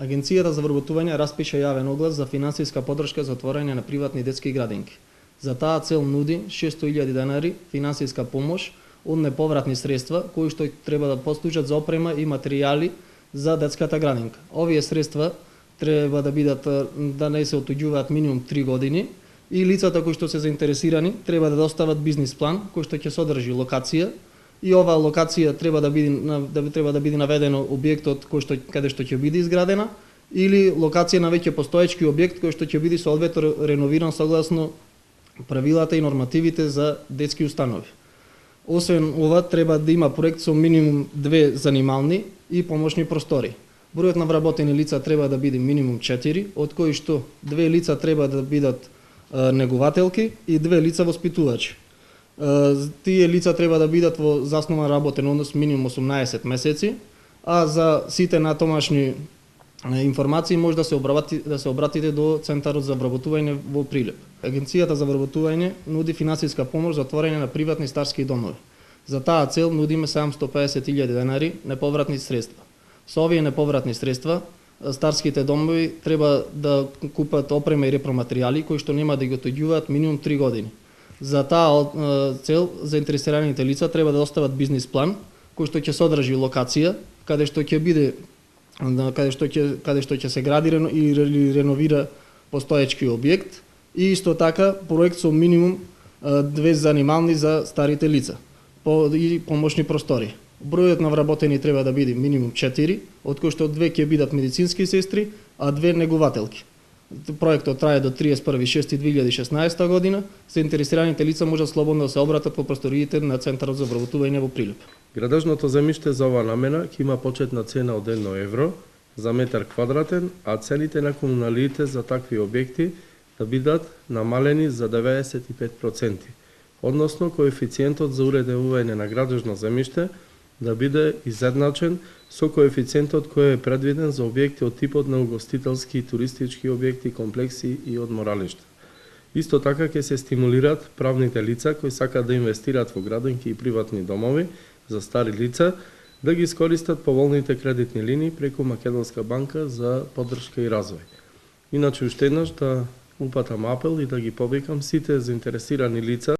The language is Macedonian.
Агенцијата за вработување распиша јавен оглас за финансиска поддршка за отворање на приватни детски градинки. За таа цел нуди 600.000 денари финансиска помош од неповратни средства кои што треба да послужат за опрема и материјали за детската градинка. Овие средства треба да бидат да не се отуѓуваат минимум 3 години и лицата кои што се заинтересирани треба да достават бизнис план кој што ќе содржи локација и оваа локација треба да биде наведено објектот каде што ќе биде изградена или локација на веќе постоечки објект кој што ќе биде соодветно реновиран согласно правилата и нормативите за детски установи. Освен ова, треба да има проект со минимум 2 занимални и помошни простори. Бројот на вработени лица треба да биде минимум 4, од кои што 2 лица треба да бидат негователки и 2 лица воспитувачи. Тие лица треба да бидат во заснован работен однос минимум 18 месеци, а за сите натомашни информации може да се обратите до Центарот за вработување во Прилеп. Агенцијата за вработување нуди финансиска помош за отворање на приватни старски домови. За таа цел нудиме 750.000 денари неповратни средства. Со овие неповратни средства старските домови треба да купат опрема и репроматеријали кои што нема да ги отуѓуваат минимум 3 години. За таа цел заинтересираните лица треба да достават бизнис план кој што ќе содржи локација каде што ќе се гради или реновира постоечки објект и исто така проект со минимум 2 занимални за старите лица и помошни простори. Бројот на вработени треба да биде минимум 4, од кои што 2 ќе бидат медицински сестри, а 2 негователки. Проектот трае до 31.6.2016 година. Заинтересираните лица можат слободно да се обратат по просториите на Центарот за вработување во Прилеп. Градежното земјиште за оваа намена ќе има почетна цена од 1 евро за метар квадратен, а цените на комуналиите за такви објекти да бидат намалени за 95%, односно коефициентот за уредување на градежно земјиште да биде изедначен со коефициентот кој е предвиден за објекти од типот на угостителски и туристички објекти, комплекси и одморалишта. Исто така ќе се стимулираат правните лица кои сакаат да инвестираат во градинки и приватни домови за стари лица да ги искористат поволните кредитни линии преку Македонска банка за поддршка и развој. Иначе уште еднаш да упатам апел и да ги повикам сите заинтересирани лица